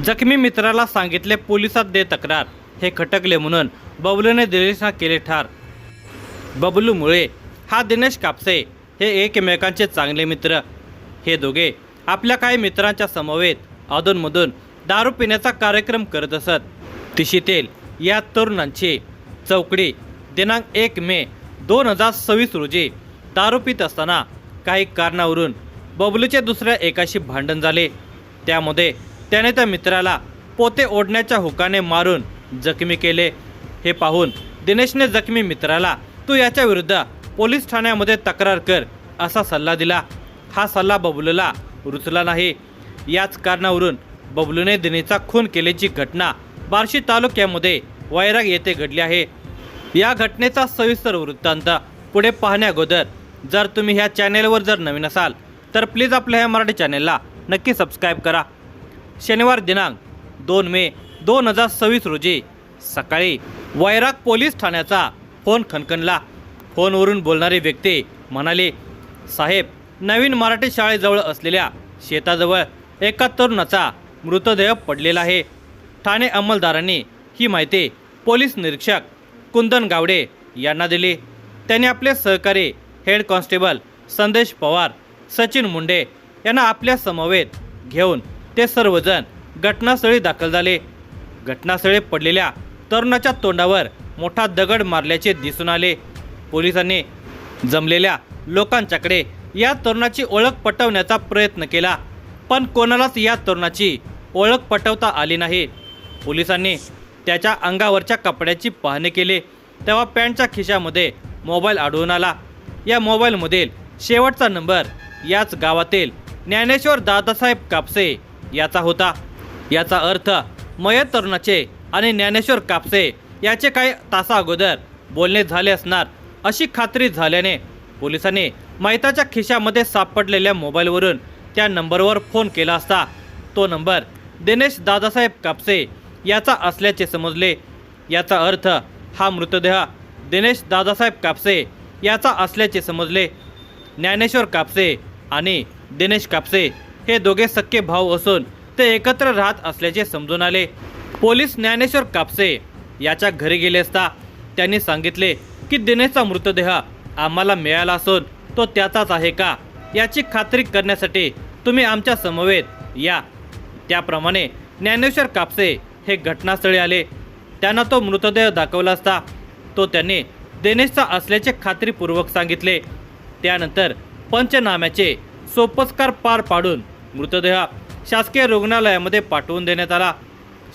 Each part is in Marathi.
जखमी मित्राला सांगितले पोलिसात दे तक्रार, हे खटकले म्हणून बबलूने दिनेशला केले ठार। बबलू मुळे हा दिनेश कापसे हे एकमेकांचे चांगले मित्र। हे दोघे आपल्या काही मित्रांच्या समवेत अधूनमधून दारू पिण्याचा कार्यक्रम करत असत। तिशीतेल या तरुणांची चौकडी दिनांक 1 मे 2026 रोजी दारू पित असताना काही कारणावरून बबलूचे दुसऱ्या एकाशी भांडण झाले। त्यामध्ये त्याने त्या मित्राला पोते ओढण्याच्या हुकाने मारून जखमी केले। हे पाहून दिनेशने जखमी मित्राला तू याच्या विरुद्ध पोलीस ठाण्यामध्ये तक्रार कर असा सल्ला दिला। हा सल्ला बबलूला रुचला नाही। याच कारणावरून बबलूने दिनेशचा खून केल्याची घटना बार्शी तालुक्यामध्ये वैराग येथे घडली आहे। या घटनेचा सविस्तर वृत्तांत पुढे पाहण्याअगोदर जर तुम्ही ह्या चॅनेलवर जर नवीन असाल तर प्लीज आपल्या ह्या मराठी चॅनेलला नक्की सबस्क्राईब करा। शनिवार दिनांक 2 मे 2026 रोजी सकाळी वैराग पोलीस ठाण्याचा फोन खणखणला। फोनवरून बोलणारी व्यक्ती म्हणाली, साहेब, नवीन मराठी शाळेजवळ असलेल्या शेताजवळ एका तरुणाचा मृतदेह पडलेला आहे। ठाणे अंमलदारांनी ही माहिती पोलीस निरीक्षक कुंदन गावडे यांना दिली। त्यांनी आपले सहकारी हेड कॉन्स्टेबल संदेश पवार, सचिन मुंडे यांना आपल्या समवेत घेऊन ते सर्वजण घटनास्थळी दाखल झाले। घटनास्थळी पडलेल्या तरुणाच्या तोंडावर मोठा दगड मारल्याचे दिसून आले। पोलिसांनी जमलेल्या लोकांच्याकडे या तरुणाची ओळख पटवण्याचा प्रयत्न केला, पण कोणालाच या तरुणाची ओळख पटवता आली नाही। पोलिसांनी त्याच्या अंगावरच्या कपड्याची पाहणी केली तेव्हा पॅन्टच्या खिशामध्ये मोबाईल आढळून आला। या मोबाईलमधील शेवटचा नंबर याच गावातील ज्ञानेश्वर दादासाहेब कापसे याचा होता। याचा अर्थ मयत तरुणाचे आणि ज्ञानेश्वर कापसे याचे काही तासा अगोदर बोलणे झाले असणार अशी खात्री झाल्याने पोलिसांनी मयताच्या खिशामध्ये सापडलेल्या मोबाईलवरून त्या नंबरवर फोन केला असता तो नंबर दिनेश दादासाहेब कापसे याचा असल्याचे समजले। याचा अर्थ हा मृतदेह दिनेश दादासाहेब कापसे याचा असल्याचे समजले। ज्ञानेश्वर कापसे आणि दिनेश कापसे हे दोघे सख्खे भाऊ असून ते एकत्र राहत असल्याचे समजून आले। पोलीस ज्ञानेश्वर कापसे याच्या घरी गेले असता त्यांनी सांगितले की दिनेशचा मृतदेह आम्हाला मिळाला असून तो त्याचाच आहे का याची खात्री करण्यासाठी तुम्ही आमच्या समवेत या। त्याप्रमाणे ज्ञानेश्वर कापसे हे घटनास्थळी आले। त्यांना तो मृतदेह दाखवला असता तो त्यांनी दिनेशचा असल्याचे खात्रीपूर्वक सांगितले। त्यानंतर पंचनाम्याचे सोपस्कार पार पाडून मृतदेह शासकीय रुग्णालयामध्ये पाठवून देण्यात आला।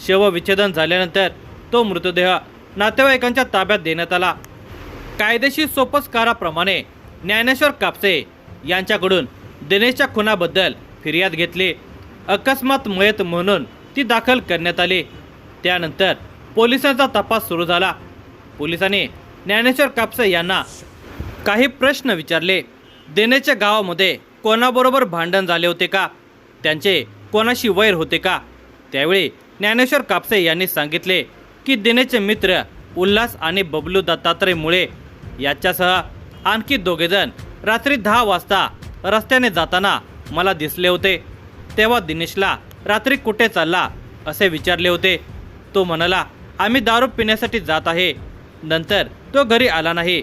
शवविच्छेदन झाल्यानंतर तो मृतदेह नातेवाईकांच्या ताब्यात देण्यात आला। कायदेशीर सोपस्काराप्रमाणे ज्ञानेश्वर कापसे यांच्याकडून दिनेशच्या खुनाबद्दल फिर्याद घेतली। अकस्मात मयत म्हणून ती दाखल करण्यात आली। त्यानंतर पोलिसांचा तपास सुरू झाला। पोलिसांनी ज्ञानेश्वर कापसे यांना काही प्रश्न विचारले। दिनेशच्या गावामध्ये कोणाबरोबर भांडण झाले होते का, त्यांचे कोणाशी वैर होते का। त्यावेळी ज्ञानेश्वर कापसे यांनी सांगितले की दिनेशचे मित्र उल्हास आणि बबलू दत्तात्रय मुळे याच्यासह आणखी दोघेजण रात्री 10 वाजता रस्त्याने जाताना मला दिसले होते। तेव्हा दिनेशला रात्री कुठे चालला असे विचारले होते। तो म्हणाला, आम्ही दारू पिण्यासाठी जात आहे। नंतर तो घरी आला नाही।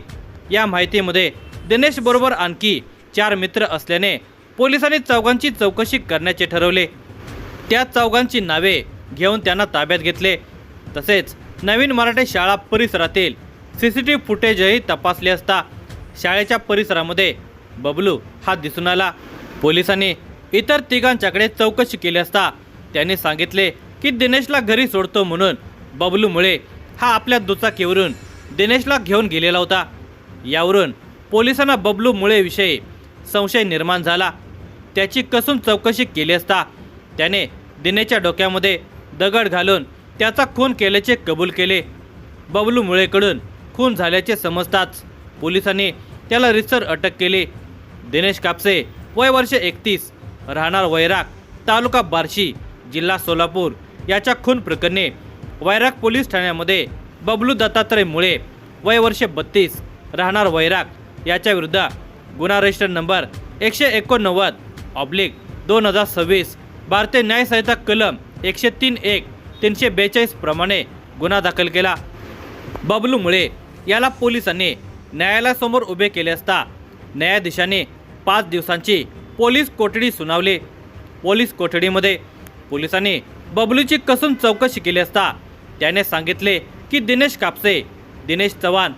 या माहितीमध्ये दिनेशबरोबर आणखी 4 मित्र असल्याने पोलिसांनी चौघांची चौकशी करण्याचे ठरवले। त्या चौघांची नावे घेऊन त्यांना ताब्यात घेतले। तसेच नवीन मराठी शाळा परिसरातील CCTV फुटेजही तपासले असता शाळेच्या परिसरामध्ये बबलू हा दिसून आला। पोलिसांनी इतर तिघांच्याकडे चौकशी केली असता त्यांनी सांगितले की दिनेशला घरी सोडतो म्हणून बबलू मुळे हा आपल्या दुचाकीवरून दिनेशला घेऊन गेलेला होता। यावरून पोलिसांना बबलू मुळेविषयी संशय निर्माण झाला। त्याची कसून चौकशी केली असता त्याने दिनेशच्या डोक्यामध्ये दगड घालून त्याचा खून केल्याचे कबूल केले। बबलू मुळेकडून खून झाल्याचे समजताच पोलिसांनी त्याला रितसर अटक केली। दिनेश कापसे वय वर्ष 31 राहणार वैराग तालुका बार्शी जिल्हा सोलापूर याच्या खून प्रकरणी वैराग पोलीस ठाण्यामध्ये बबलू दत्तात्रय मुळे वय वर्ष 32 राहणार वैराग याच्या विरुद्ध गुन्हा रजिस्टर नंबर 189/2026 भारतीय न्याय संहिता कलम 103(1) 342 प्रमाणे गुन्हा दाखल केला। बबलू मुळे याला पोलिसांनी न्यायालयासमोर उभे केले असता न्यायाधीशाने 5 दिवसांची पोलीस कोठडी सुनावली। पोलीस कोठडीमध्ये पोलिसांनी बबलूची कसून चौकशी केली असता त्याने सांगितले की दिनेश कापसे, दिनेश चव्हाण,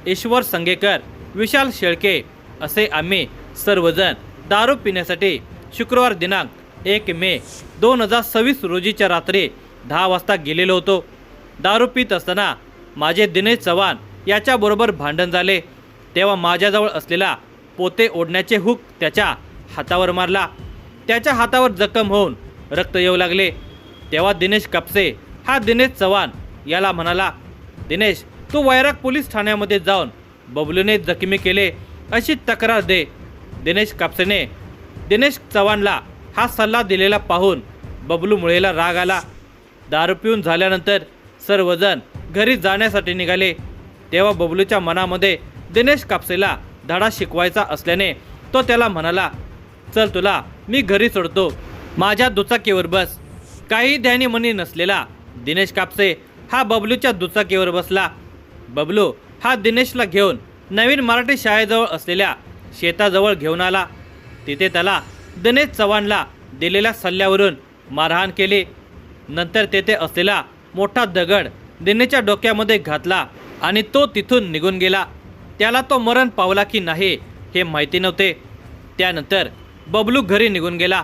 ईश्वर संगेकर, विशाल शेळके असे आम्ही सर्वजण दारू पिण्यासाठी शुक्रवार दिनांक 1 मे 2026 रोजीच्या रात्री 10 वाजता गेलेलो होतो। दारू पित असताना माझे दिनेश चव्हाण याच्याबरोबर भांडण झाले। तेव्हा माझ्याजवळ असलेला पोते ओढण्याचे हुक त्याच्या हातावर मारला। त्याच्या हातावर जखम होऊन रक्त येऊ लागले। तेव्हा दिनेश कापसे हा दिनेश चव्हाण याला म्हणाला, दिनेश तू वैराग पोलीस ठाण्यामध्ये जाऊन बबलूने जखमी केले अशी तक्रार दे। दिनेश कापसेने दिनेश चव्हाणला हा सल्ला दिलेला पाहून बबलू मुळेला राग आला। दारू पिऊन झाल्यानंतर सर्वजण घरी जाण्यासाठी निघाले। तेव्हा बबलूच्या मनामध्ये दिनेश कापसेला धडा शिकवायचा असल्याने तो त्याला म्हणाला, चल तुला मी घरी सोडतो, माझ्या दुचाकीवर बस। काही ध्यानीमनी नसलेला दिनेश कापसे हा बबलूच्या दुचाकीवर बसला। बबलू हा दिनेशला घेऊन नवीन मराठी शाळेजवळ असलेल्या शेताजवळ घेऊन आला। तिथे त्याला दिनेश चव्हाणला दिलेल्या सल्ल्यावरून मारहाण केली। नंतर तेथे असलेला मोठा दगड दिनेशच्या डोक्यामध्ये घातला आणि तो तिथून निघून गेला। त्याला तो मरण पावला की नाही हे माहिती नव्हते। त्यानंतर बबलू घरी निघून गेला।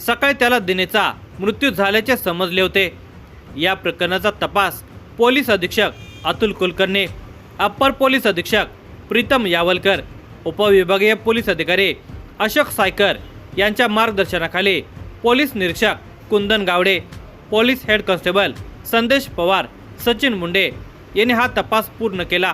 सकाळी त्याला दिनेशचा मृत्यू झाल्याचे समजले होते। या प्रकरणाचा तपास पोलीस अधीक्षक अतुल कुलकर्णी, अप्पर पोलीस अधीक्षक प्रीतम यावलकर, उपविभागीय पोलीस अधिकारी अशोक सायकर यांच्या मार्गदर्शनाखाली पोलीस निरीक्षक कुंदन गावडे, पोलीस हेड कॉन्स्टेबल संदेश पवार, सचिन मुंडे यांनी हा तपास पूर्ण केला।